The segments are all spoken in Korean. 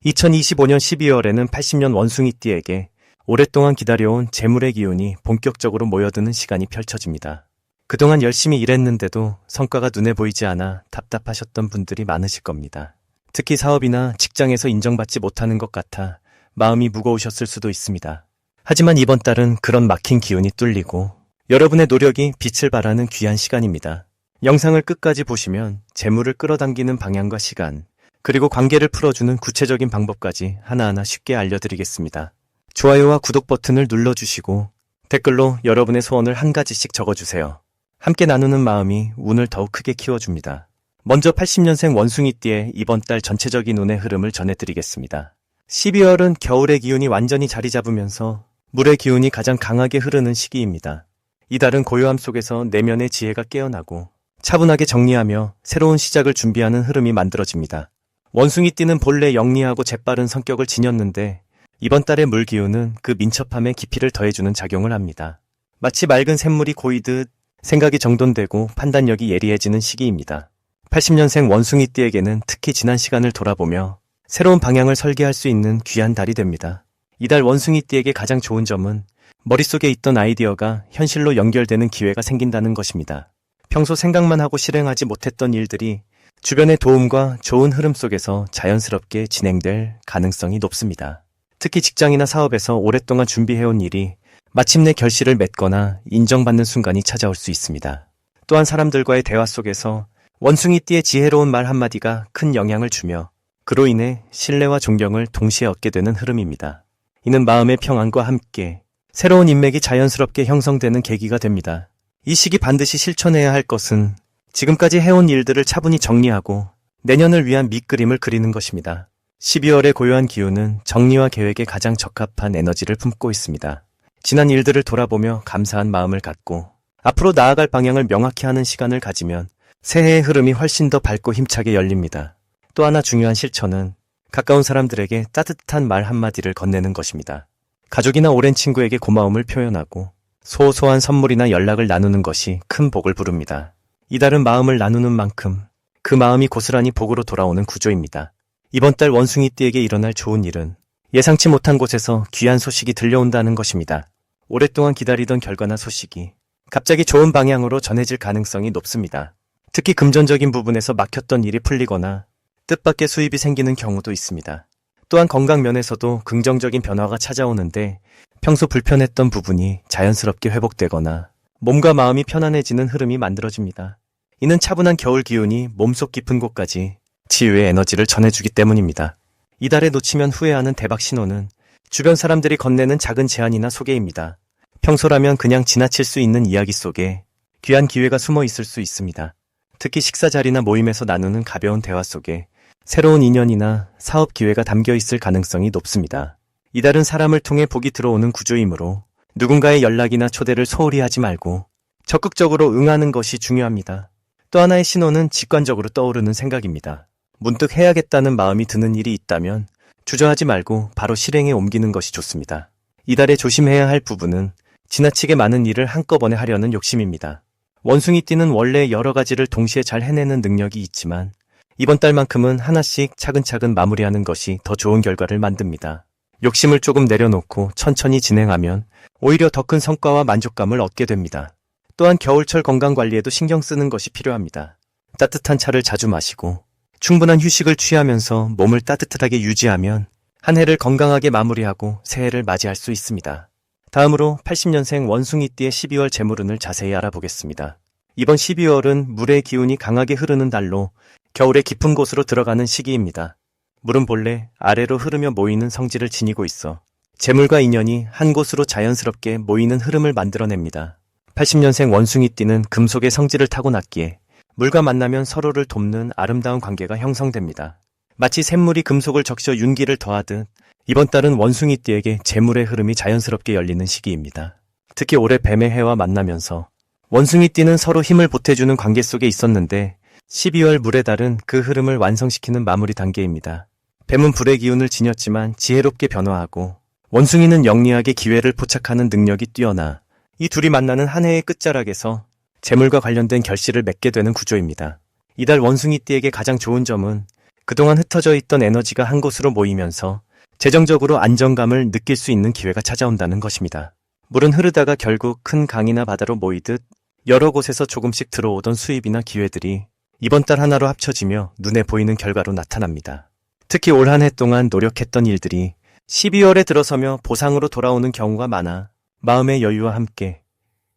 2025년 12월에는 80년 원숭이띠에게 오랫동안 기다려온 재물의 기운이 본격적으로 모여드는 시간이 펼쳐집니다. 그동안 열심히 일했는데도 성과가 눈에 보이지 않아 답답하셨던 분들이 많으실 겁니다. 특히 사업이나 직장에서 인정받지 못하는 것 같아 마음이 무거우셨을 수도 있습니다. 하지만 이번 달은 그런 막힌 기운이 뚫리고 여러분의 노력이 빛을 발하는 귀한 시간입니다. 영상을 끝까지 보시면 재물을 끌어당기는 방향과 시간, 그리고 관계를 풀어주는 구체적인 방법까지 하나하나 쉽게 알려드리겠습니다. 좋아요와 구독 버튼을 눌러주시고 댓글로 여러분의 소원을 한 가지씩 적어주세요. 함께 나누는 마음이 운을 더욱 크게 키워줍니다. 먼저 80년생 원숭이띠의 이번 달 전체적인 운의 흐름을 전해드리겠습니다. 12월은 겨울의 기운이 완전히 자리 잡으면서 물의 기운이 가장 강하게 흐르는 시기입니다. 이달은 고요함 속에서 내면의 지혜가 깨어나고 차분하게 정리하며 새로운 시작을 준비하는 흐름이 만들어집니다. 원숭이띠는 본래 영리하고 재빠른 성격을 지녔는데 이번 달의 물 기운은 그 민첩함에 깊이를 더해주는 작용을 합니다. 마치 맑은 샘물이 고이듯 생각이 정돈되고 판단력이 예리해지는 시기입니다. 80년생 원숭이띠에게는 특히 지난 시간을 돌아보며 새로운 방향을 설계할 수 있는 귀한 달이 됩니다. 이달 원숭이띠에게 가장 좋은 점은 머릿속에 있던 아이디어가 현실로 연결되는 기회가 생긴다는 것입니다. 평소 생각만 하고 실행하지 못했던 일들이 주변의 도움과 좋은 흐름 속에서 자연스럽게 진행될 가능성이 높습니다. 특히 직장이나 사업에서 오랫동안 준비해온 일이 마침내 결실을 맺거나 인정받는 순간이 찾아올 수 있습니다. 또한 사람들과의 대화 속에서 원숭이띠의 지혜로운 말 한마디가 큰 영향을 주며 그로 인해 신뢰와 존경을 동시에 얻게 되는 흐름입니다. 이는 마음의 평안과 함께 새로운 인맥이 자연스럽게 형성되는 계기가 됩니다. 이 시기 반드시 실천해야 할 것은 지금까지 해온 일들을 차분히 정리하고 내년을 위한 밑그림을 그리는 것입니다. 12월의 고요한 기운은 정리와 계획에 가장 적합한 에너지를 품고 있습니다. 지난 일들을 돌아보며 감사한 마음을 갖고 앞으로 나아갈 방향을 명확히 하는 시간을 가지면 새해의 흐름이 훨씬 더 밝고 힘차게 열립니다. 또 하나 중요한 실천은 가까운 사람들에게 따뜻한 말 한마디를 건네는 것입니다. 가족이나 오랜 친구에게 고마움을 표현하고 소소한 선물이나 연락을 나누는 것이 큰 복을 부릅니다. 이달은 마음을 나누는 만큼 그 마음이 고스란히 복으로 돌아오는 구조입니다. 이번 달 원숭이띠에게 일어날 좋은 일은 예상치 못한 곳에서 귀한 소식이 들려온다는 것입니다. 오랫동안 기다리던 결과나 소식이 갑자기 좋은 방향으로 전해질 가능성이 높습니다. 특히 금전적인 부분에서 막혔던 일이 풀리거나 뜻밖의 수입이 생기는 경우도 있습니다. 또한 건강 면에서도 긍정적인 변화가 찾아오는데 평소 불편했던 부분이 자연스럽게 회복되거나 몸과 마음이 편안해지는 흐름이 만들어집니다. 이는 차분한 겨울 기운이 몸속 깊은 곳까지 치유의 에너지를 전해주기 때문입니다. 이달에 놓치면 후회하는 대박 신호는 주변 사람들이 건네는 작은 제안이나 소개입니다. 평소라면 그냥 지나칠 수 있는 이야기 속에 귀한 기회가 숨어 있을 수 있습니다. 특히 식사 자리나 모임에서 나누는 가벼운 대화 속에 새로운 인연이나 사업 기회가 담겨 있을 가능성이 높습니다. 이달은 사람을 통해 복이 들어오는 구조이므로 누군가의 연락이나 초대를 소홀히 하지 말고 적극적으로 응하는 것이 중요합니다. 또 하나의 신호는 직관적으로 떠오르는 생각입니다. 문득 해야겠다는 마음이 드는 일이 있다면 주저하지 말고 바로 실행에 옮기는 것이 좋습니다. 이달에 조심해야 할 부분은 지나치게 많은 일을 한꺼번에 하려는 욕심입니다. 원숭이띠는 원래 여러 가지를 동시에 잘 해내는 능력이 있지만 이번 달만큼은 하나씩 차근차근 마무리하는 것이 더 좋은 결과를 만듭니다. 욕심을 조금 내려놓고 천천히 진행하면 오히려 더 큰 성과와 만족감을 얻게 됩니다. 또한 겨울철 건강관리에도 신경 쓰는 것이 필요합니다. 따뜻한 차를 자주 마시고 충분한 휴식을 취하면서 몸을 따뜻하게 유지하면 한 해를 건강하게 마무리하고 새해를 맞이할 수 있습니다. 다음으로 80년생 원숭이띠의 12월 재물운을 자세히 알아보겠습니다. 이번 12월은 물의 기운이 강하게 흐르는 달로 겨울의 깊은 곳으로 들어가는 시기입니다. 물은 본래 아래로 흐르며 모이는 성질을 지니고 있어 재물과 인연이 한 곳으로 자연스럽게 모이는 흐름을 만들어냅니다. 80년생 원숭이띠는 금속의 성질을 타고났기에 물과 만나면 서로를 돕는 아름다운 관계가 형성됩니다. 마치 샘물이 금속을 적셔 윤기를 더하듯 이번 달은 원숭이띠에게 재물의 흐름이 자연스럽게 열리는 시기입니다. 특히 올해 뱀의 해와 만나면서 원숭이띠는 서로 힘을 보태주는 관계 속에 있었는데 12월 물의 달은 그 흐름을 완성시키는 마무리 단계입니다. 뱀은 불의 기운을 지녔지만 지혜롭게 변화하고 원숭이는 영리하게 기회를 포착하는 능력이 뛰어나 이 둘이 만나는 한 해의 끝자락에서 재물과 관련된 결실을 맺게 되는 구조입니다. 이달 원숭이띠에게 가장 좋은 점은 그동안 흩어져 있던 에너지가 한 곳으로 모이면서 재정적으로 안정감을 느낄 수 있는 기회가 찾아온다는 것입니다. 물은 흐르다가 결국 큰 강이나 바다로 모이듯 여러 곳에서 조금씩 들어오던 수입이나 기회들이 이번 달 하나로 합쳐지며 눈에 보이는 결과로 나타납니다. 특히 올 한 해 동안 노력했던 일들이 12월에 들어서며 보상으로 돌아오는 경우가 많아 마음의 여유와 함께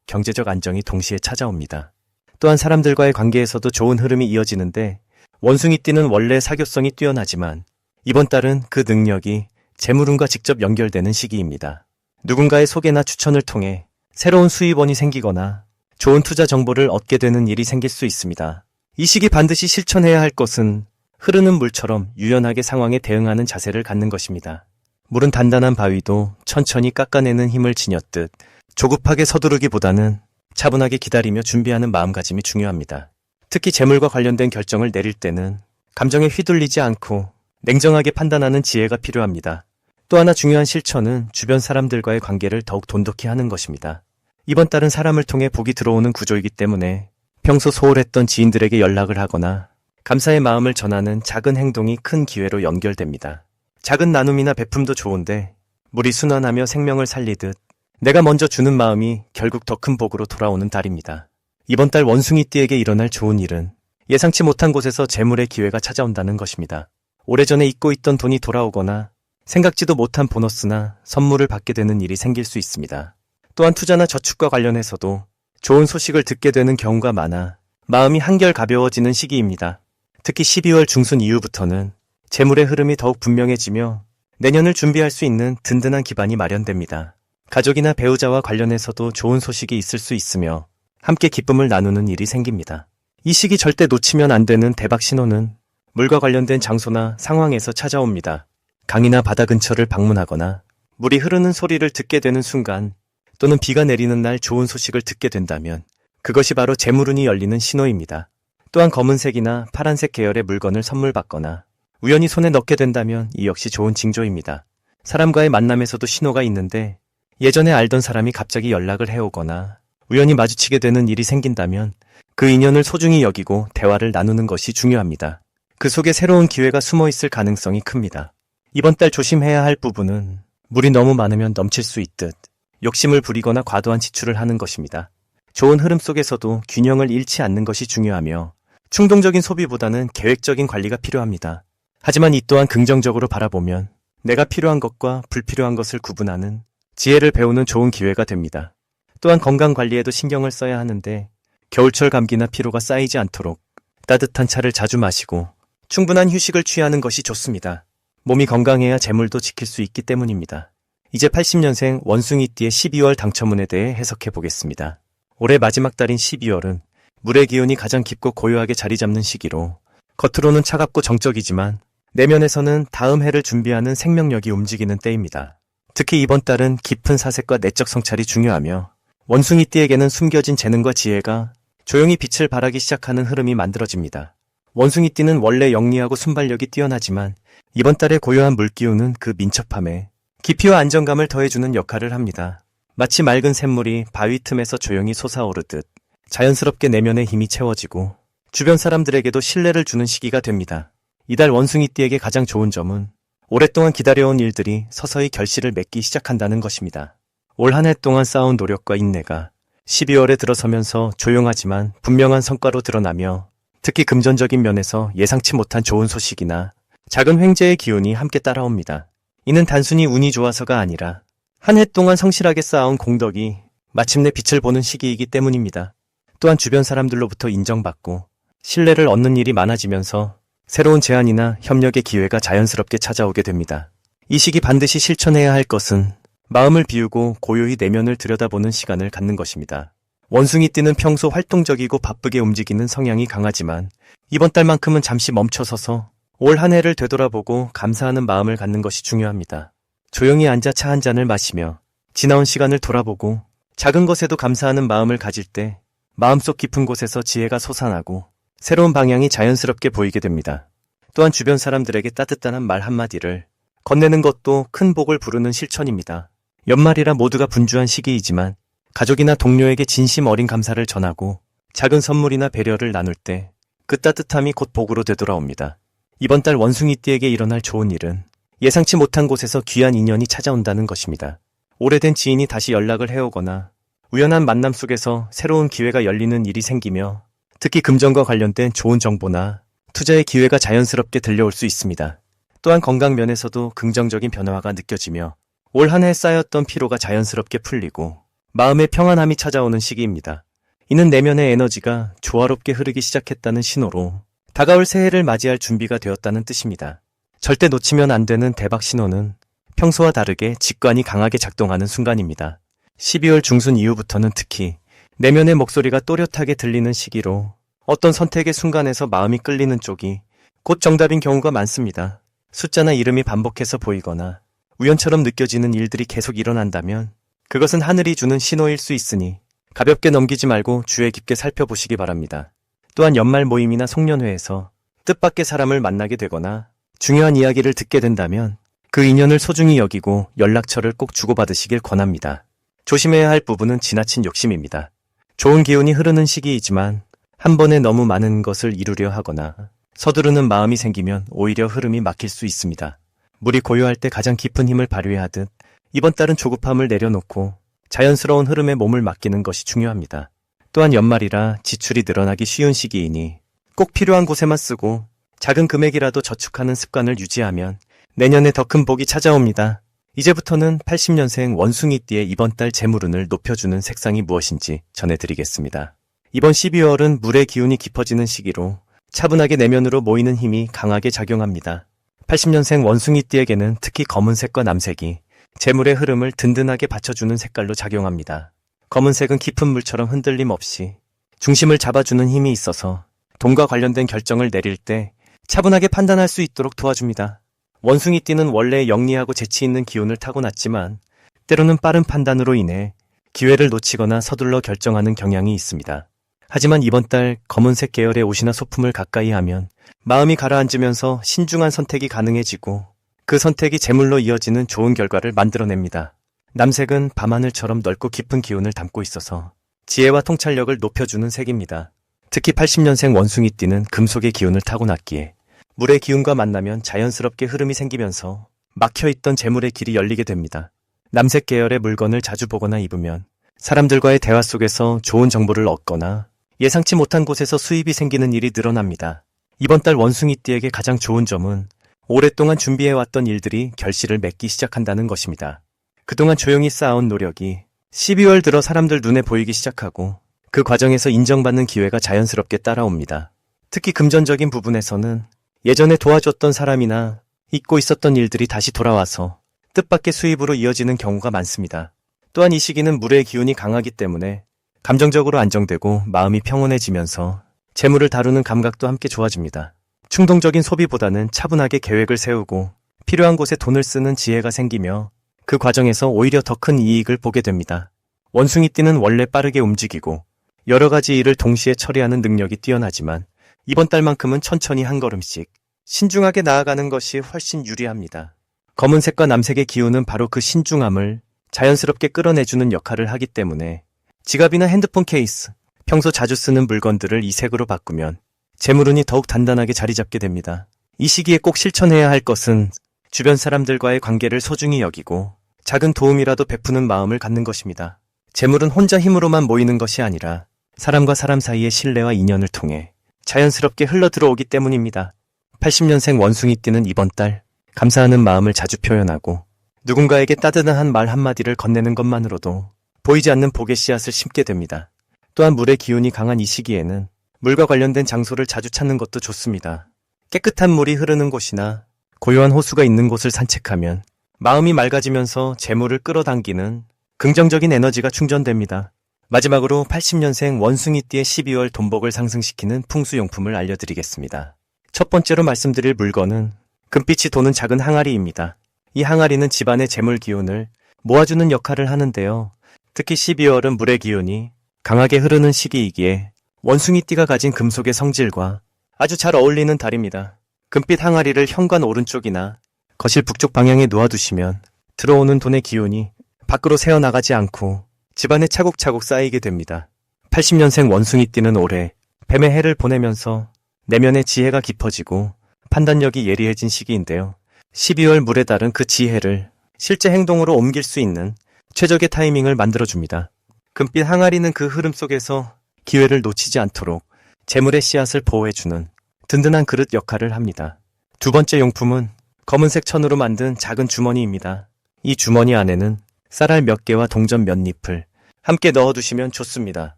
경제적 안정이 동시에 찾아옵니다. 또한 사람들과의 관계에서도 좋은 흐름이 이어지는데 원숭이띠는 원래 사교성이 뛰어나지만 이번 달은 그 능력이 재물운과 직접 연결되는 시기입니다. 누군가의 소개나 추천을 통해 새로운 수입원이 생기거나 좋은 투자 정보를 얻게 되는 일이 생길 수 있습니다. 이 시기 반드시 실천해야 할 것은 흐르는 물처럼 유연하게 상황에 대응하는 자세를 갖는 것입니다. 물은 단단한 바위도 천천히 깎아내는 힘을 지녔듯 조급하게 서두르기보다는 차분하게 기다리며 준비하는 마음가짐이 중요합니다. 특히 재물과 관련된 결정을 내릴 때는 감정에 휘둘리지 않고 냉정하게 판단하는 지혜가 필요합니다. 또 하나 중요한 실천은 주변 사람들과의 관계를 더욱 돈독히 하는 것입니다. 이번 달은 사람을 통해 복이 들어오는 구조이기 때문에 평소 소홀했던 지인들에게 연락을 하거나 감사의 마음을 전하는 작은 행동이 큰 기회로 연결됩니다. 작은 나눔이나 베품도 좋은데 물이 순환하며 생명을 살리듯 내가 먼저 주는 마음이 결국 더 큰 복으로 돌아오는 달입니다. 이번 달 원숭이띠에게 일어날 좋은 일은 예상치 못한 곳에서 재물의 기회가 찾아온다는 것입니다. 오래전에 잊고 있던 돈이 돌아오거나 생각지도 못한 보너스나 선물을 받게 되는 일이 생길 수 있습니다. 또한 투자나 저축과 관련해서도 좋은 소식을 듣게 되는 경우가 많아 마음이 한결 가벼워지는 시기입니다. 특히 12월 중순 이후부터는 재물의 흐름이 더욱 분명해지며 내년을 준비할 수 있는 든든한 기반이 마련됩니다. 가족이나 배우자와 관련해서도 좋은 소식이 있을 수 있으며 함께 기쁨을 나누는 일이 생깁니다. 이 시기 절대 놓치면 안 되는 대박 신호는 물과 관련된 장소나 상황에서 찾아옵니다. 강이나 바다 근처를 방문하거나 물이 흐르는 소리를 듣게 되는 순간 또는 비가 내리는 날 좋은 소식을 듣게 된다면 그것이 바로 재물운이 열리는 신호입니다. 또한 검은색이나 파란색 계열의 물건을 선물 받거나 우연히 손에 넣게 된다면 이 역시 좋은 징조입니다. 사람과의 만남에서도 신호가 있는데 예전에 알던 사람이 갑자기 연락을 해오거나 우연히 마주치게 되는 일이 생긴다면 그 인연을 소중히 여기고 대화를 나누는 것이 중요합니다. 그 속에 새로운 기회가 숨어 있을 가능성이 큽니다. 이번 달 조심해야 할 부분은 물이 너무 많으면 넘칠 수 있듯 욕심을 부리거나 과도한 지출을 하는 것입니다. 좋은 흐름 속에서도 균형을 잃지 않는 것이 중요하며 충동적인 소비보다는 계획적인 관리가 필요합니다. 하지만 이 또한 긍정적으로 바라보면 내가 필요한 것과 불필요한 것을 구분하는 지혜를 배우는 좋은 기회가 됩니다. 또한 건강 관리에도 신경을 써야 하는데 겨울철 감기나 피로가 쌓이지 않도록 따뜻한 차를 자주 마시고 충분한 휴식을 취하는 것이 좋습니다. 몸이 건강해야 재물도 지킬 수 있기 때문입니다. 이제 80년생 원숭이띠의 12월 당첨운에 대해 해석해 보겠습니다. 올해 마지막 달인 12월은 물의 기운이 가장 깊고 고요하게 자리 잡는 시기로 겉으로는 차갑고 정적이지만 내면에서는 다음 해를 준비하는 생명력이 움직이는 때입니다. 특히 이번 달은 깊은 사색과 내적 성찰이 중요하며 원숭이띠에게는 숨겨진 재능과 지혜가 조용히 빛을 발하기 시작하는 흐름이 만들어집니다. 원숭이띠는 원래 영리하고 순발력이 뛰어나지만 이번 달의 고요한 물기운은 그 민첩함에 깊이와 안정감을 더해주는 역할을 합니다. 마치 맑은 샘물이 바위 틈에서 조용히 솟아오르듯 자연스럽게 내면의 힘이 채워지고 주변 사람들에게도 신뢰를 주는 시기가 됩니다. 이달 원숭이띠에게 가장 좋은 점은 오랫동안 기다려온 일들이 서서히 결실을 맺기 시작한다는 것입니다. 올 한 해 동안 쌓아온 노력과 인내가 12월에 들어서면서 조용하지만 분명한 성과로 드러나며 특히 금전적인 면에서 예상치 못한 좋은 소식이나 작은 횡재의 기운이 함께 따라옵니다. 이는 단순히 운이 좋아서가 아니라 한 해 동안 성실하게 쌓아온 공덕이 마침내 빛을 보는 시기이기 때문입니다. 또한 주변 사람들로부터 인정받고 신뢰를 얻는 일이 많아지면서 새로운 제안이나 협력의 기회가 자연스럽게 찾아오게 됩니다. 이 시기 반드시 실천해야 할 것은 마음을 비우고 고요히 내면을 들여다보는 시간을 갖는 것입니다. 원숭이띠는 평소 활동적이고 바쁘게 움직이는 성향이 강하지만 이번 달만큼은 잠시 멈춰서서 올 한 해를 되돌아보고 감사하는 마음을 갖는 것이 중요합니다. 조용히 앉아 차 한 잔을 마시며 지나온 시간을 돌아보고 작은 것에도 감사하는 마음을 가질 때 마음속 깊은 곳에서 지혜가 솟아나고 새로운 방향이 자연스럽게 보이게 됩니다. 또한 주변 사람들에게 따뜻한 말 한마디를 건네는 것도 큰 복을 부르는 실천입니다. 연말이라 모두가 분주한 시기이지만 가족이나 동료에게 진심 어린 감사를 전하고 작은 선물이나 배려를 나눌 때 그 따뜻함이 곧 복으로 되돌아옵니다. 이번 달 원숭이띠에게 일어날 좋은 일은 예상치 못한 곳에서 귀한 인연이 찾아온다는 것입니다. 오래된 지인이 다시 연락을 해오거나 우연한 만남 속에서 새로운 기회가 열리는 일이 생기며 특히 금전과 관련된 좋은 정보나 투자의 기회가 자연스럽게 들려올 수 있습니다. 또한 건강 면에서도 긍정적인 변화가 느껴지며 올 한 해 쌓였던 피로가 자연스럽게 풀리고 마음의 평안함이 찾아오는 시기입니다. 이는 내면의 에너지가 조화롭게 흐르기 시작했다는 신호로 다가올 새해를 맞이할 준비가 되었다는 뜻입니다. 절대 놓치면 안 되는 대박 신호는 평소와 다르게 직관이 강하게 작동하는 순간입니다. 12월 중순 이후부터는 특히 내면의 목소리가 또렷하게 들리는 시기로 어떤 선택의 순간에서 마음이 끌리는 쪽이 곧 정답인 경우가 많습니다. 숫자나 이름이 반복해서 보이거나 우연처럼 느껴지는 일들이 계속 일어난다면 그것은 하늘이 주는 신호일 수 있으니 가볍게 넘기지 말고 주의 깊게 살펴보시기 바랍니다. 또한 연말 모임이나 송년회에서 뜻밖의 사람을 만나게 되거나 중요한 이야기를 듣게 된다면 그 인연을 소중히 여기고 연락처를 꼭 주고받으시길 권합니다. 조심해야 할 부분은 지나친 욕심입니다. 좋은 기운이 흐르는 시기이지만 한 번에 너무 많은 것을 이루려 하거나 서두르는 마음이 생기면 오히려 흐름이 막힐 수 있습니다. 물이 고요할 때 가장 깊은 힘을 발휘하듯 이번 달은 조급함을 내려놓고 자연스러운 흐름에 몸을 맡기는 것이 중요합니다. 또한 연말이라 지출이 늘어나기 쉬운 시기이니 꼭 필요한 곳에만 쓰고 작은 금액이라도 저축하는 습관을 유지하면 내년에 더 큰 복이 찾아옵니다. 이제부터는 80년생 원숭이띠의 이번 달 재물운을 높여주는 색상이 무엇인지 전해드리겠습니다. 이번 12월은 물의 기운이 깊어지는 시기로 차분하게 내면으로 모이는 힘이 강하게 작용합니다. 80년생 원숭이띠에게는 특히 검은색과 남색이 재물의 흐름을 든든하게 받쳐주는 색깔로 작용합니다. 검은색은 깊은 물처럼 흔들림 없이 중심을 잡아주는 힘이 있어서 돈과 관련된 결정을 내릴 때 차분하게 판단할 수 있도록 도와줍니다. 원숭이띠는 원래 영리하고 재치 있는 기운을 타고났지만 때로는 빠른 판단으로 인해 기회를 놓치거나 서둘러 결정하는 경향이 있습니다. 하지만 이번 달 검은색 계열의 옷이나 소품을 가까이 하면 마음이 가라앉으면서 신중한 선택이 가능해지고 그 선택이 재물로 이어지는 좋은 결과를 만들어냅니다. 남색은 밤하늘처럼 넓고 깊은 기운을 담고 있어서 지혜와 통찰력을 높여주는 색입니다. 특히 80년생 원숭이띠는 금속의 기운을 타고났기에 물의 기운과 만나면 자연스럽게 흐름이 생기면서 막혀있던 재물의 길이 열리게 됩니다. 남색 계열의 물건을 자주 보거나 입으면 사람들과의 대화 속에서 좋은 정보를 얻거나 예상치 못한 곳에서 수입이 생기는 일이 늘어납니다. 이번 달 원숭이띠에게 가장 좋은 점은 오랫동안 준비해왔던 일들이 결실을 맺기 시작한다는 것입니다. 그동안 조용히 쌓아온 노력이 12월 들어 사람들 눈에 보이기 시작하고 그 과정에서 인정받는 기회가 자연스럽게 따라옵니다. 특히 금전적인 부분에서는 예전에 도와줬던 사람이나 잊고 있었던 일들이 다시 돌아와서 뜻밖의 수입으로 이어지는 경우가 많습니다. 또한 이 시기는 물의 기운이 강하기 때문에 감정적으로 안정되고 마음이 평온해지면서 재물을 다루는 감각도 함께 좋아집니다. 충동적인 소비보다는 차분하게 계획을 세우고 필요한 곳에 돈을 쓰는 지혜가 생기며 그 과정에서 오히려 더 큰 이익을 보게 됩니다. 원숭이띠는 원래 빠르게 움직이고 여러 가지 일을 동시에 처리하는 능력이 뛰어나지만 이번 달만큼은 천천히 한 걸음씩 신중하게 나아가는 것이 훨씬 유리합니다. 검은색과 남색의 기운은 바로 그 신중함을 자연스럽게 끌어내주는 역할을 하기 때문에 지갑이나 핸드폰 케이스, 평소 자주 쓰는 물건들을 이 색으로 바꾸면 재물운이 더욱 단단하게 자리 잡게 됩니다. 이 시기에 꼭 실천해야 할 것은 주변 사람들과의 관계를 소중히 여기고 작은 도움이라도 베푸는 마음을 갖는 것입니다. 재물은 혼자 힘으로만 모이는 것이 아니라 사람과 사람 사이의 신뢰와 인연을 통해 자연스럽게 흘러들어오기 때문입니다. 80년생 원숭이띠는 이번 달 감사하는 마음을 자주 표현하고 누군가에게 따뜻한 말 한마디를 건네는 것만으로도 보이지 않는 복의 씨앗을 심게 됩니다. 또한 물의 기운이 강한 이 시기에는 물과 관련된 장소를 자주 찾는 것도 좋습니다. 깨끗한 물이 흐르는 곳이나 고요한 호수가 있는 곳을 산책하면 마음이 맑아지면서 재물을 끌어당기는 긍정적인 에너지가 충전됩니다. 마지막으로 80년생 원숭이띠의 12월 돈복을 상승시키는 풍수용품을 알려드리겠습니다. 첫 번째로 말씀드릴 물건은 금빛이 도는 작은 항아리입니다. 이 항아리는 집안의 재물 기운을 모아주는 역할을 하는데요. 특히 12월은 물의 기운이 강하게 흐르는 시기이기에 원숭이띠가 가진 금속의 성질과 아주 잘 어울리는 달입니다. 금빛 항아리를 현관 오른쪽이나 거실 북쪽 방향에 놓아두시면 들어오는 돈의 기운이 밖으로 새어나가지 않고 집안에 차곡차곡 쌓이게 됩니다. 80년생 원숭이띠는 올해 뱀의 해를 보내면서 내면의 지혜가 깊어지고 판단력이 예리해진 시기인데요. 12월 물의 달은 그 지혜를 실제 행동으로 옮길 수 있는 최적의 타이밍을 만들어줍니다. 금빛 항아리는 그 흐름 속에서 기회를 놓치지 않도록 재물의 씨앗을 보호해주는 든든한 그릇 역할을 합니다. 두 번째 용품은 검은색 천으로 만든 작은 주머니입니다. 이 주머니 안에는 쌀알 몇 개와 동전 몇 잎을 함께 넣어두시면 좋습니다.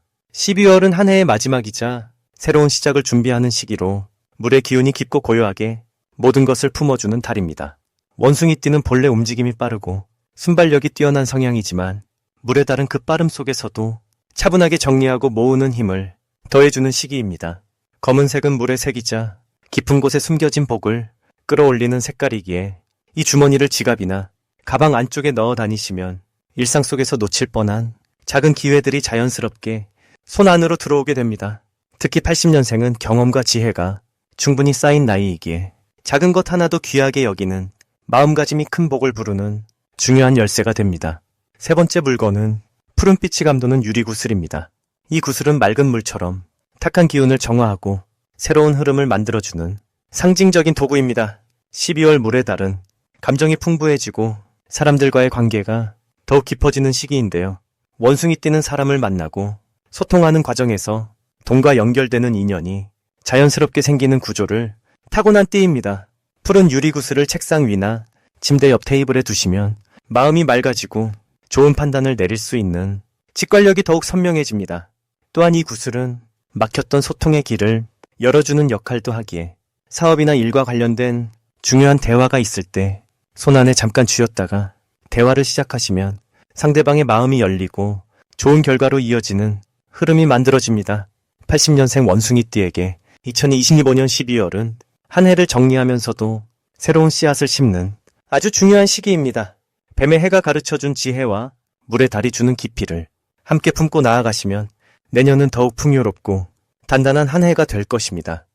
12월은 한 해의 마지막이자 새로운 시작을 준비하는 시기로 물의 기운이 깊고 고요하게 모든 것을 품어주는 달입니다. 원숭이띠는 본래 움직임이 빠르고 순발력이 뛰어난 성향이지만 물의 달은 그 빠름 속에서도 차분하게 정리하고 모으는 힘을 더해주는 시기입니다. 검은색은 물의 색이자 깊은 곳에 숨겨진 복을 끌어올리는 색깔이기에 이 주머니를 지갑이나 가방 안쪽에 넣어 다니시면 일상 속에서 놓칠 뻔한 작은 기회들이 자연스럽게 손 안으로 들어오게 됩니다. 특히 80년생은 경험과 지혜가 충분히 쌓인 나이이기에 작은 것 하나도 귀하게 여기는 마음가짐이 큰 복을 부르는 중요한 열쇠가 됩니다. 세 번째 물건은 푸른빛이 감도는 유리구슬입니다. 이 구슬은 맑은 물처럼 탁한 기운을 정화하고 새로운 흐름을 만들어주는 상징적인 도구입니다. 12월 물의 달은 감정이 풍부해지고 사람들과의 관계가 더욱 깊어지는 시기인데요. 원숭이띠는 사람을 만나고 소통하는 과정에서 돈과 연결되는 인연이 자연스럽게 생기는 구조를 타고난 띠입니다. 푸른 유리구슬을 책상 위나 침대 옆 테이블에 두시면 마음이 맑아지고 좋은 판단을 내릴 수 있는 직관력이 더욱 선명해집니다. 또한 이 구슬은 막혔던 소통의 길을 열어주는 역할도 하기에 사업이나 일과 관련된 중요한 대화가 있을 때 손 안에 잠깐 쥐었다가 대화를 시작하시면 상대방의 마음이 열리고 좋은 결과로 이어지는 흐름이 만들어집니다. 80년생 원숭이띠에게 2025년 12월은 한 해를 정리하면서도 새로운 씨앗을 심는 아주 중요한 시기입니다. 뱀의 해가 가르쳐준 지혜와 물의 달이 주는 깊이를 함께 품고 나아가시면 내년은 더욱 풍요롭고 단단한 한 해가 될 것입니다.